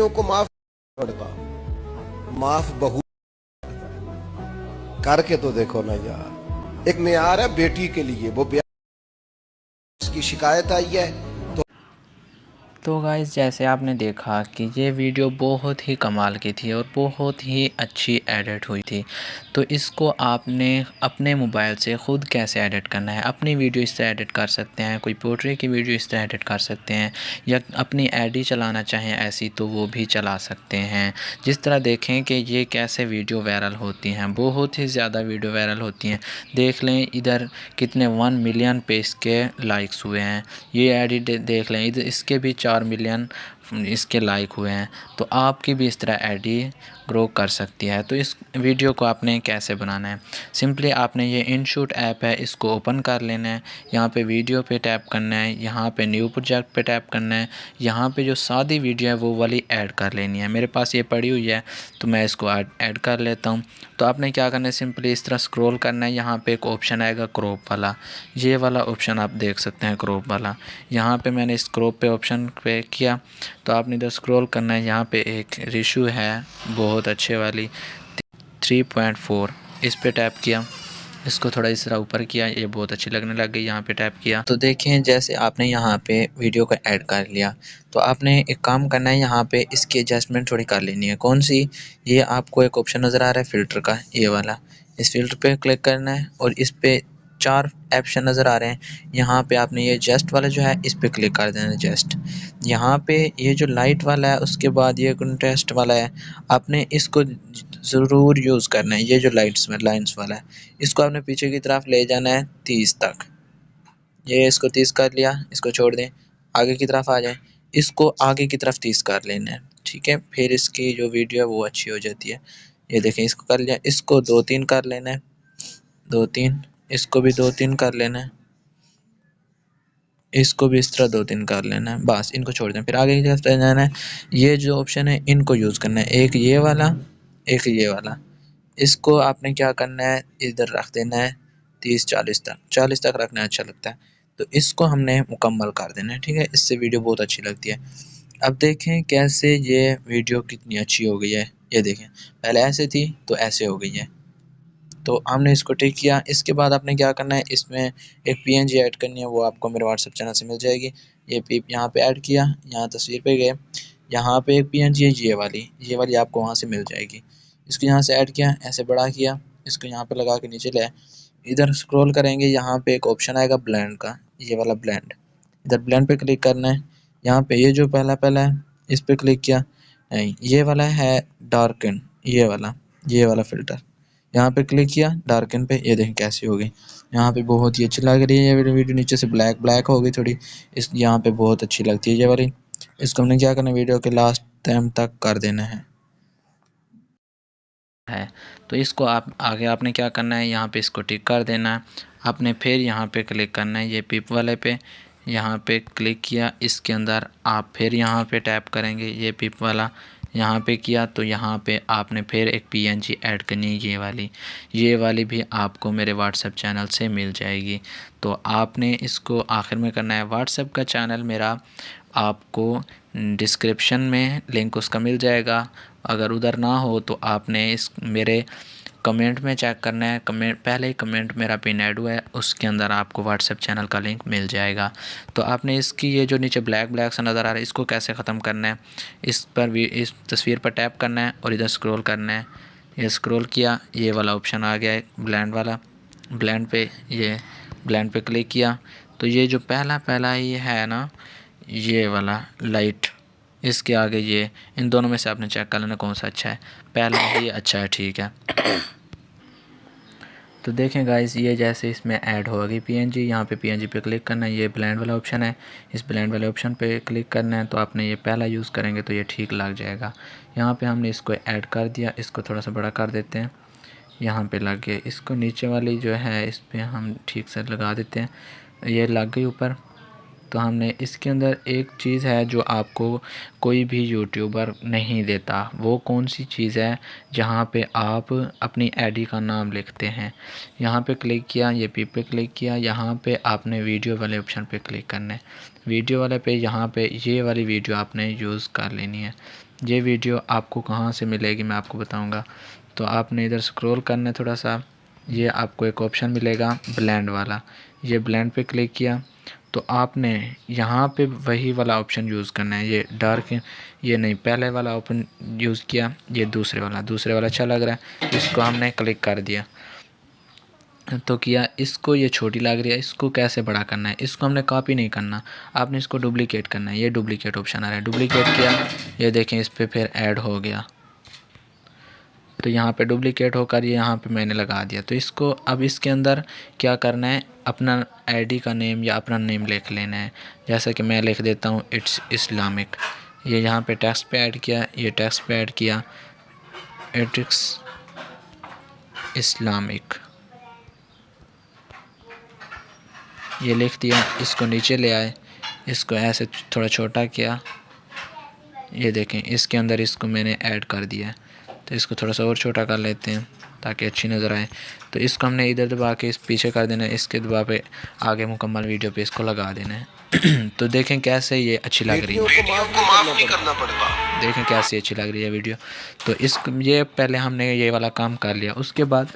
बेटियों को माफ पड़ता, माफ बहू करके तो देखो ना यार। एक मेयार है बेटी के लिए, वो की शिकायत आई है। तो गाइस जैसे आपने देखा कि ये वीडियो बहुत ही कमाल की थी और बहुत ही अच्छी एडिट हुई थी। तो इसको आपने अपने मोबाइल से ख़ुद कैसे एडिट करना है, अपनी वीडियो इस तरह एडिट कर सकते हैं, कोई पोट्री की वीडियो इस तरह एडिट कर सकते हैं, या अपनी आईडी चलाना चाहें ऐसी तो वो भी चला सकते हैं। जिस तरह देखें कि ये कैसे वीडियो वायरल होती हैं, बहुत ही ज़्यादा वीडियो वायरल होती हैं। देख लें इधर कितने 1 मिलियन पे इसके लाइक्स हुए हैं। ये एडिट देख लें, इधर इसके भी 4 मिलियन इसके लाइक हुए हैं। तो आपकी भी इस तरह आईडी ग्रो कर सकती है। तो इस वीडियो को आपने कैसे बनाना है, सिंपली आपने ये इनशूट ऐप है इसको ओपन कर लेना है। यहाँ पे वीडियो पे टैप करना है, यहाँ पे न्यू प्रोजेक्ट पे टैप करना है। यहाँ पे जो सादी वीडियो है वो वाली ऐड कर लेनी है। मेरे पास ये पड़ी हुई है तो मैं इसको ऐड कर लेता हूँ। तो आपने क्या करना है, सिंपली इस तरह स्क्रॉल करना है। यहाँ पे एक ऑप्शन आएगा क्रॉप वाला, ये वाला ऑप्शन आप देख सकते हैं क्रॉप वाला। यहाँ पे मैंने इस क्रॉप पे ऑप्शन पे किया तो आपने इधर स्क्रॉल करना है। यहाँ पे एक रेशो है बहुत अच्छे वाली 3.4, इस पे टैप किया, इसको थोड़ा इस तरह ऊपर किया, ये बहुत अच्छी लगने लग गई। यहाँ पे टैप किया तो देखें जैसे आपने यहाँ पे वीडियो को ऐड कर लिया। तो आपने एक काम करना है, यहाँ पे इसकी एडजस्टमेंट थोड़ी कर लेनी है। कौन सी, ये आपको एक ऑप्शन नज़र आ रहा है फ़िल्टर का, ये वाला, इस फिल्टर पे क्लिक करना है और इस पे 4 ऑप्शन नज़र आ रहे हैं। यहाँ पे आपने ये जस्ट वाला जो है इस पे क्लिक कर देना है, जस्ट। यहाँ पे ये जो लाइट वाला है, उसके बाद ये कंट्रास्ट वाला है, आपने इसको ज़रूर यूज़ करना है। ये जो लाइट्स में लाइन्स वाला है, इसको आपने पीछे की तरफ ले जाना है 30 तक। ये इसको 30 कर लिया, इसको छोड़ दें, आगे की तरफ आ जाए, इसको आगे की तरफ 30 कर लेना है, ठीक है। फिर इसकी जो वीडियो है वो अच्छी हो जाती है। ये देखें, इसको कर लिया, इसको 2-3 कर लेना है, 2-3, इसको भी 2-3 कर लेना है, इसको भी इस तरह 2-3 कर लेना है, बस इनको छोड़ दें। फिर आगे की तरफ जाना है, ये जो ऑप्शन है इनको यूज़ करना है, एक ये वाला, एक ये वाला। इसको आपने क्या करना है, इधर रख देना है 30-40 तक, 40 तक रखना अच्छा लगता है। तो इसको हमने मुकम्मल कर देना है, ठीक है। इससे वीडियो बहुत अच्छी लगती है। अब देखें कैसे ये वीडियो कितनी अच्छी हो गई है। ये देखें, पहले ऐसे थी तो ऐसे हो गई है। तो हमने इसको टिक किया। इसके बाद आपने क्या करना है, इसमें एक पीएनजी ऐड करनी है, वो आपको मेरे व्हाट्सएप चैनल से मिल जाएगी। ये यहाँ पे ऐड किया, यहाँ तस्वीर पे गए, यहाँ पे एक पीएनजी है ये वाली आपको वहाँ से मिल जाएगी। इसको यहाँ से ऐड किया, ऐसे बड़ा किया, इसको यहाँ पे लगा के नीचे ले आए। इधर स्क्रॉल करेंगे, यहाँ पे एक ऑप्शन आएगा ब्लेंड का, ये वाला ब्लेंड, इधर ब्लेंड पे क्लिक करना है। यहाँ पे ये जो पहला पहला है इस पे क्लिक किया, नहीं ये वाला है डार्कन, ये वाला फ़िल्टर, यहाँ पे क्लिक किया डार्कन पे, ये देखें कैसी हो गई। यहाँ पे बहुत ही अच्छी लग रही है ये वीडियो, नीचे से ब्लैक ब्लैक हो गई थोड़ी, इस यहाँ पे बहुत अच्छी लगती है ये वाली। इसको हमने क्या करना है, वीडियो के लास्ट टाइम तक कर देना है। तो इसको आप आगे आपने क्या करना है, यहाँ पे इसको टिक कर देना है। आपने फिर यहाँ पे क्लिक करना है, ये पिप वाले पे, यहाँ पे क्लिक किया, इसके अंदर आप फिर यहाँ पे टैप करेंगे, ये पिप वाला यहाँ पे किया तो यहाँ पे आपने फिर एक पीएनजी ऐड करनी है, ये वाली भी आपको मेरे व्हाट्सएप चैनल से मिल जाएगी। तो आपने इसको आखिर में करना है। व्हाट्सएप का चैनल मेरा आपको डिस्क्रिप्शन में लिंक उसका मिल जाएगा। अगर उधर ना हो तो आपने इस मेरे कमेंट में चेक करना है, कमेंट पहले ही कमेंट मेरा पिन ऐड हुआ है, उसके अंदर आपको व्हाट्सएप चैनल का लिंक मिल जाएगा। तो आपने इसकी ये जो नीचे ब्लैक ब्लैक सा नज़र आ रहा है, इसको कैसे ख़त्म करना है, इस पर भी इस तस्वीर पर टैप करना है और इधर स्क्रॉल करना है। ये स्क्रॉल किया, ये वाला ऑप्शन आ गया है ब्लेंड वाला, ब्लेंड पे क्लिक किया तो ये जो पहला पहला ये है ना, ये वाला लाइट, इसके आगे ये, इन दोनों में से आपने चेक कर लेना कौन सा अच्छा है। पहला ही अच्छा है, ठीक है। तो देखें गाइस, ये जैसे इसमें ऐड होगी पीएनजी, यहाँ पे पीएनजी पे क्लिक करना है, ये ब्लेंड वाला ऑप्शन है, इस ब्लेंड वाले ऑप्शन पे क्लिक करना है। तो आपने ये पहला यूज़ करेंगे तो ये ठीक लग जाएगा। यहाँ पे हमने इसको ऐड कर दिया, इसको थोड़ा सा बड़ा कर देते हैं, यहाँ पे लग गया। इसको नीचे वाली जो है इस पर हम ठीक से लगा देते हैं, ये लग गई ऊपर। तो हमने इसके अंदर एक चीज़ है जो आपको कोई भी यूट्यूबर नहीं देता, वो कौन सी चीज़ है, जहाँ पे आप अपनी आईडी का नाम लिखते हैं। यहाँ पे क्लिक किया, ये पी पे क्लिक किया, यहाँ पे आपने वीडियो वाले ऑप्शन पे क्लिक करना है। वीडियो वाले पे यहाँ पे ये वाली वीडियो आपने यूज़ कर लेनी है। ये वीडियो आपको कहाँ से मिलेगी मैं आपको बताऊंगा। तो आपने इधर स्क्रॉल करना है थोड़ा सा, ये आपको एक ऑप्शन मिलेगा ब्लेंड वाला, ये ब्लेंड पे क्लिक किया तो आपने यहाँ पे वही वाला ऑप्शन यूज़ करना है। ये डार्क, ये नहीं, पहले वाला ऑप्शन यूज़ किया, ये दूसरे वाला अच्छा लग रहा है, इसको हमने क्लिक कर दिया तो किया। इसको ये छोटी लग रही है, इसको कैसे बड़ा करना है, इसको हमने कॉपी नहीं करना, आपने इसको डुप्लीकेट करना है। ये डुप्लीकेट ऑप्शन आ रहा है, डुप्लीकेट किया, ये देखें इस पर फिर ऐड हो गया। तो यहाँ पे डुप्लीकेट होकर ये यहाँ पे मैंने लगा दिया। तो इसको अब इसके अंदर क्या करना है, अपना आईडी का नेम या अपना नेम लिख लेना है। जैसा कि मैं लिख देता हूँ इट्स इस्लामिक, ये यहाँ पे टेक्स्ट पे ऐड किया, ये टेक्स्ट पे ऐड किया इट्स इस्लामिक, ये लिख दिया। इसको नीचे ले आए, इसको ऐसे थोड़ा छोटा किया, ये देखें इसके अंदर इसको मैंने ऐड कर दिया है। तो इसको थोड़ा सा और छोटा कर लेते हैं ताकि अच्छी नज़र आए। तो इसको हमने इधर दबा के इस पीछे कर देना है, इसके दबा पे आगे मुकम्मल वीडियो पे इसको लगा देना है। तो देखें कैसे ये अच्छी लग रही है, देखें कैसी अच्छी लग रही है वीडियो। तो ये पहले हमने ये वाला काम कर लिया। उसके बाद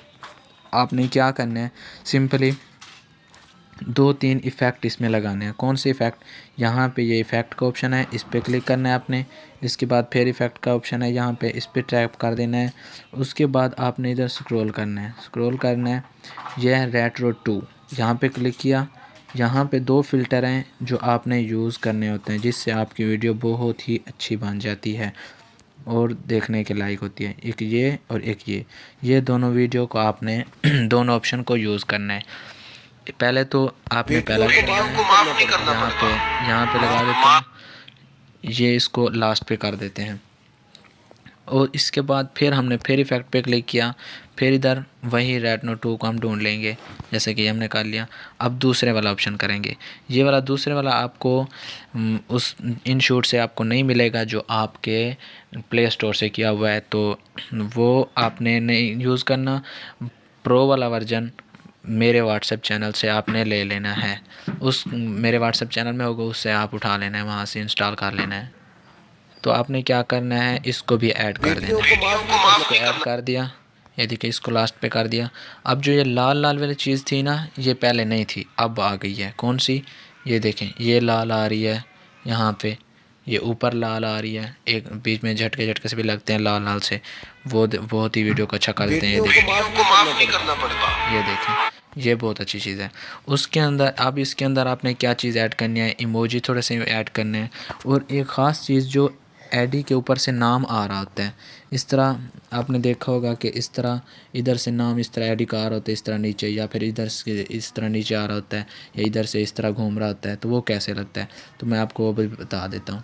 आपने क्या करना है, सिंपली 2-3 इफ़ेक्ट इसमें लगाने हैं। कौन से इफ़ेक्ट, यहाँ पे ये इफ़ेक्ट का ऑप्शन है, इस पर क्लिक करना है आपने। इसके बाद फिर इफ़ेक्ट का ऑप्शन है, यहाँ पे इस पर टैप कर देना है। उसके बाद आपने इधर स्क्रॉल करना है, यह है रेट्रो 2, यहाँ पे क्लिक किया। यहाँ पे 2 फ़िल्टर हैं जो आपने यूज़ करने होते हैं, जिससे आपकी वीडियो बहुत ही अच्छी बन जाती है और देखने के लायक होती है। एक ये और एक ये दोनों वीडियो को आपने दोनों ऑप्शन को यूज़ करना है। पहले तो आपने पहला यहाँ पे लगा देते हैं, ये इसको लास्ट पे कर देते हैं। और इसके बाद फिर हमने फिर इफ़ेक्ट पे क्लिक किया, फिर इधर वही रेटिनो 2 को हम ढूंढ लेंगे, जैसे कि हमने कर लिया। अब दूसरे वाला ऑप्शन करेंगे, ये वाला दूसरे वाला आपको उस इनशूट से आपको नहीं मिलेगा जो आपके प्ले स्टोर से किया हुआ है, तो वो आपने नहीं यूज़ करना। प्रो वाला वर्जन मेरे व्हाट्सएप चैनल से आपने ले लेना है, उस मेरे व्हाट्सएप चैनल में होगा, उससे आप उठा लेना है, वहाँ से इंस्टॉल कर लेना है। तो आपने क्या करना है, इसको भी ऐड कर देना है। इसको ऐड कर दिया, ये देखिए इसको लास्ट पे कर दिया। अब जो ये लाल लाल वाली चीज़ थी ना, ये पहले नहीं थी, अब आ गई है। कौन सी, ये देखें ये लाल आ रही है, यहाँ पे ये ऊपर लाल आ रही है, एक बीच में झटके झटके से भी लगते हैं लाल लाल से, वो बहुत ही वीडियो को अच्छा कर देते हैं। ये देखें ये बहुत अच्छी चीज़ है। उसके अंदर अब इसके अंदर आपने क्या चीज़ ऐड करनी है, इमोजी थोड़े से ऐड करने हैं, और एक ख़ास चीज़ जो आईडी के ऊपर से नाम आ रहा होता है। इस तरह आपने देखा होगा कि इस तरह इधर से नाम इस तरह आईडी का आ रहा होता है, इस तरह नीचे, या फिर इधर से इस तरह नीचे आ रहा होता है, या इधर से इस तरह घूम रहा होता है। तो वो कैसे लगता है, तो मैं आपको वो भी बता देता हूँ।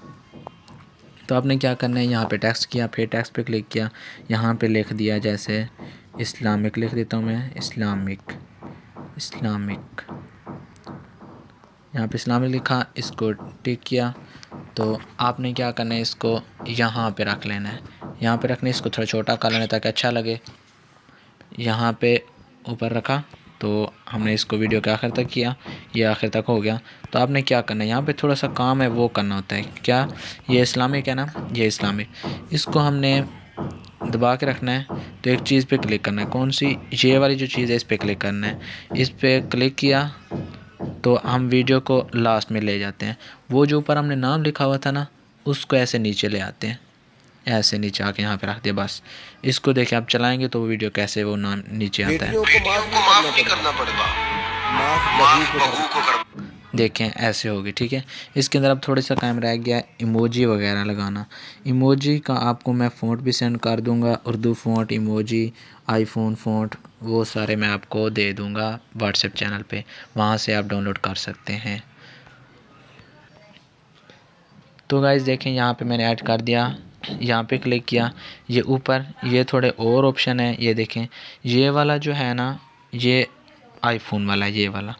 तो आपने क्या करना है, यहाँ पे टेक्स्ट किया, फिर टेक्स्ट पे क्लिक किया, यहाँ पे लिख दिया, जैसे इस्लामिक लिख देता हूँ मैं, इस्लामिक यहाँ पे इस्लामिक लिखा, इसको टिक किया। तो आपने क्या करना है, इसको यहाँ पे रख लेना है, यहाँ पे रखना है, इसको थोड़ा छोटा कर लेना ताकि अच्छा लगे। यहाँ पे ऊपर रखा, तो हमने इसको वीडियो के आखिर तक किया, ये आखिर तक हो गया। तो आपने क्या करना है, यहाँ पे थोड़ा सा काम है वो करना होता है। क्या, ये इस्लामिक है ना, ये इस्लामिक, इसको हमने दबा के रखना है। तो एक चीज़ पे क्लिक करना है, कौन सी, ये वाली जो चीज़ है, इस पर क्लिक करना है। इस पर क्लिक किया तो हम वीडियो को लास्ट में ले जाते हैं। वो जो ऊपर हमने नाम लिखा हुआ था ना, उसको ऐसे नीचे ले आते हैं, ऐसे नीचे आके यहाँ पे रख दिया। बस इसको देखें, आप चलाएंगे तो वो वीडियो कैसे वो नाम नीचे आता है। देखें ऐसे होगी, ठीक है। इसके अंदर अब थोड़ा सा काम रह गया इमोजी वगैरह लगाना। इमोजी का आपको मैं फ़ॉन्ट भी सेंड कर दूंगा, Urdu font, emoji, iPhone font, वो सारे मैं आपको दे दूंगा व्हाट्सएप चैनल पे, वहाँ से आप डाउनलोड कर सकते हैं। तो गाइस देखें, यहाँ पे मैंने ऐड कर दिया, यहाँ पे क्लिक किया, ये ऊपर ये थोड़े और ऑप्शन है, ये देखें ये वाला जो है ना, ये आईफोन वाला, ये वाला,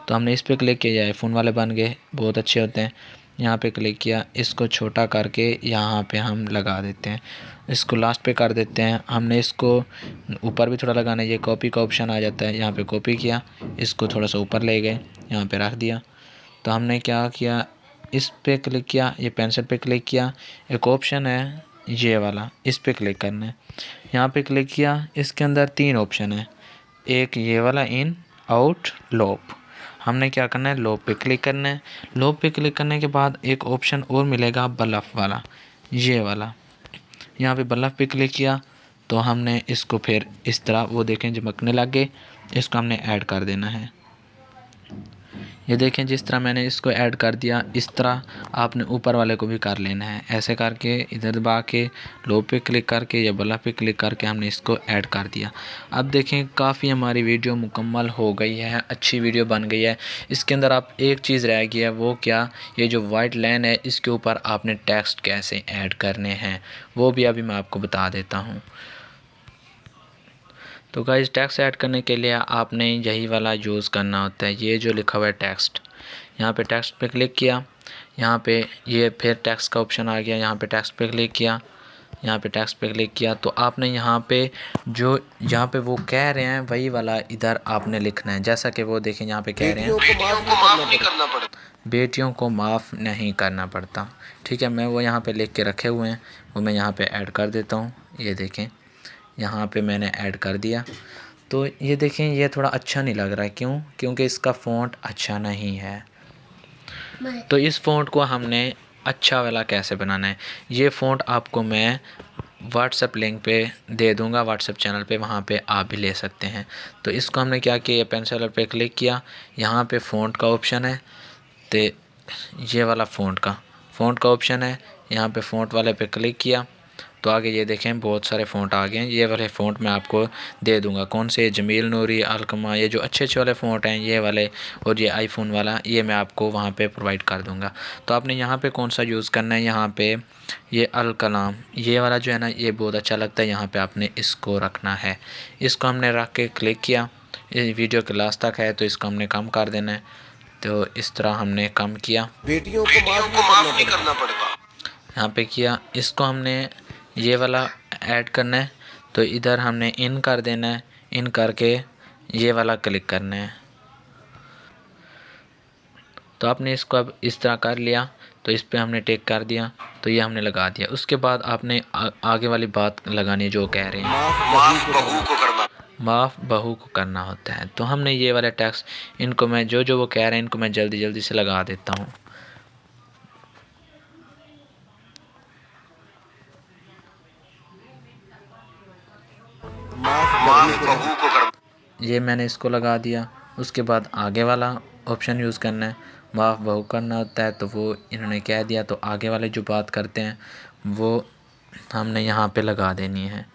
तो हमने इस पर क्लिक किया, ये आईफोन वाले बन गए, बहुत अच्छे होते हैं। यहाँ पे क्लिक किया, इसको छोटा करके यहाँ पे हम लगा देते हैं, इसको लास्ट पे कर देते हैं। हमने इसको ऊपर भी थोड़ा लगाना है, ये कॉपी का ऑप्शन आ जाता है, यहाँ पे कॉपी किया, इसको थोड़ा सा ऊपर ले गए, यहाँ पे रख दिया। तो हमने क्या किया, इस पे क्लिक किया, ये पेंसिल पे क्लिक किया, एक ऑप्शन है ये वाला, इस पे क्लिक करना है। यहाँ पे क्लिक किया, इसके अंदर 3 ऑप्शन है, एक ये वाला इन, आउट, लॉप। हमने क्या करना है, लॉप पे क्लिक करना है। लॉप पे क्लिक करने के बाद एक ऑप्शन और मिलेगा बल्ब वाला, ये वाला। यहाँ पे बल्ब पे क्लिक किया तो हमने इसको फिर इस तरह, वो देखें चमकने लग गए, इसको हमने ऐड कर देना है। ये देखें जिस तरह मैंने इसको ऐड कर दिया, इस तरह आपने ऊपर वाले को भी कर लेना है। ऐसे करके इधर दबा के लो पे क्लिक करके या बल्ब पे क्लिक करके हमने इसको ऐड कर दिया। अब देखें काफ़ी हमारी वीडियो मुकम्मल हो गई है, अच्छी वीडियो बन गई है। इसके अंदर आप एक चीज़ रह गई है, वो क्या, ये जो वाइट लाइन है इसके ऊपर आपने टेक्स्ट कैसे ऐड करने हैं वो भी अभी मैं आपको बता देता हूँ। तो गाइस टेक्स्ट ऐड करने के लिए आपने यही वाला यूज़ करना होता है, ये जो लिखा हुआ है टेक्स्ट। यहाँ पे टेक्स्ट पे क्लिक किया, यहाँ पे ये फिर टेक्स्ट का ऑप्शन आ गया, यहाँ पे टेक्स्ट पे क्लिक किया, यहाँ पे टेक्स्ट पे क्लिक किया तो आपने यहाँ पे जो यहाँ पे वो कह रहे हैं वही वाला इधर आपने लिखना है। जैसा कि वो देखें यहाँ पे कह रहे हैं बेटियों को माफ़ नहीं करना पड़ता। ठीक है, मैं वो यहाँ पे लिख के रखे हुए हैं, वो मैं यहाँ पे ऐड कर देता हूँ। ये देखें यहाँ पे मैंने ऐड कर दिया। तो ये देखें ये थोड़ा अच्छा नहीं लग रहा है, क्यों, क्योंकि इसका फ़ॉन्ट अच्छा नहीं है। तो इस फ़ॉन्ट को हमने अच्छा वाला कैसे बनाना है, ये फ़ॉन्ट आपको मैं व्हाट्सएप लिंक पे दे दूंगा, व्हाट्सएप चैनल पे, वहाँ पे आप भी ले सकते हैं। तो इसको हमने क्या किया, पेंसिल पे क्लिक किया, यहाँ पे फ़ॉन्ट का ऑप्शन है, तो ये वाला फ़ॉन्ट का ऑप्शन है, यहाँ पे फ़ॉन्ट वाले पे क्लिक किया तो आगे ये देखें बहुत सारे फ़ॉन्ट आ गए हैं। ये वाले फ़ॉन्ट मैं आपको दे दूंगा, कौन से, जमील नूरी, अलकमा, ये जो अच्छे अच्छे वाले फ़ॉन्ट हैं ये वाले, और ये आईफोन वाला, ये मैं आपको वहाँ पे प्रोवाइड कर दूंगा। तो आपने यहाँ पे कौन सा यूज़ करना है, यहाँ पे ये अल कलाम, ये वाला जो है ना, ये बहुत अच्छा लगता है, यहाँ पर आपने इसको रखना है। इसको हमने रख के क्लिक किया, ये वीडियो के लास्ट तक है तो इसको हमने कम कर देना है। तो इस तरह हमने कम किया, बेटियों को माफ़ नहीं करना पड़ता। यहाँ पे किया, इसको हमने ये वाला ऐड करना है तो इधर हमने इन कर देना है, इन करके ये वाला क्लिक करना है। तो आपने इसको अब इस तरह कर लिया तो इस पे हमने टिक कर दिया, तो ये हमने लगा दिया। उसके बाद आपने आगे वाली बात लगानी है जो कह रहे हैं, माफ़ बहू को करना होता है। तो हमने ये वाला टेक्स्ट, इनको मैं जो जो वो कह रहे हैं इनको मैं जल्दी जल्दी से लगा देता हूँ। ये मैंने इसको लगा दिया। उसके बाद आगे वाला ऑप्शन यूज़ करना है, माफ़ बहू करना होता है, तो वो इन्होंने कह दिया। तो आगे वाले जो बात करते हैं वो हमने यहाँ पे लगा देनी है।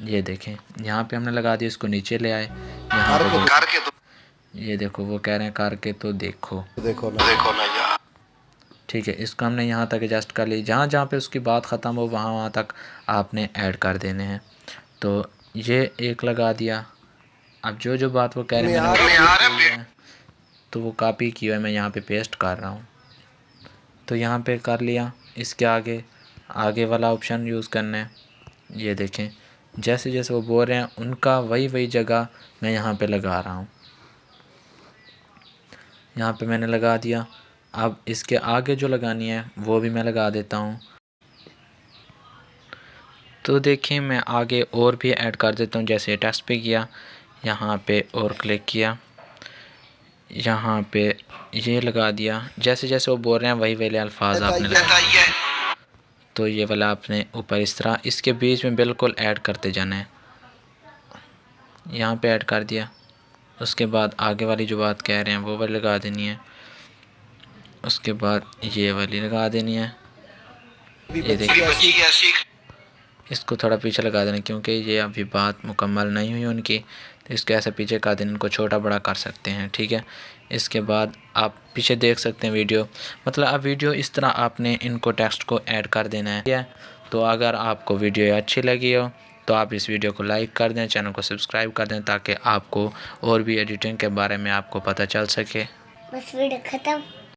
ये देखें यहाँ पे हमने लगा दिया, इसको नीचे ले आए, यहाँ पे ये देखो वो कह रहे हैं करके तो देखो ना यार। ठीक है, इसको हमने यहाँ तक एडजस्ट कर ली, जहाँ जहाँ पे उसकी बात ख़त्म हो वहाँ वहाँ तक आपने ऐड कर देने हैं। तो ये एक लगा दिया। अब जो जो बात वो कह रहे हैं तो वो कॉपी की है, मैं यहाँ पे पेस्ट कर रहा हूँ। तो यहाँ पे कर लिया, इसके आगे वाला ऑप्शन यूज़ करना है। ये देखें जैसे जैसे वो बोल रहे हैं उनका वही जगह मैं यहाँ पे लगा रहा हूँ। यहाँ पे मैंने लगा दिया। अब इसके आगे जो लगानी है वो भी मैं लगा देता हूँ। तो देखिए मैं आगे और भी ऐड कर देता हूँ। जैसे टेक्स्ट पे किया, यहाँ पे और क्लिक किया, यहाँ पे ये लगा दिया। जैसे जैसे वो बोल रहे हैं वही वाले अल्फाज आपने लगाए। तो ये वाला आपने ऊपर इस तरह इसके बीच में बिल्कुल ऐड करते जाना है। यहाँ पे ऐड कर दिया। उसके बाद आगे वाली जो बात कह रहे हैं वो वाली लगा देनी है। उसके बाद ये वाली लगा देनी है। ये देखिए इसको थोड़ा पीछे लगा देना क्योंकि ये अभी बात मुकम्मल नहीं हुई उनकी, तो इसको ऐसे पीछे कर देना, इनको छोटा बड़ा कर सकते हैं। ठीक है, इसके बाद आप पीछे देख सकते हैं वीडियो, मतलब अब वीडियो इस तरह आपने इनको टेक्स्ट को ऐड कर देना है। तो अगर आपको वीडियो अच्छी लगी हो तो आप इस वीडियो को लाइक कर दें, चैनल को सब्सक्राइब कर दें ताकि आपको और भी एडिटिंग के बारे में आपको पता चल सके। बस वीडियो ख़त्म।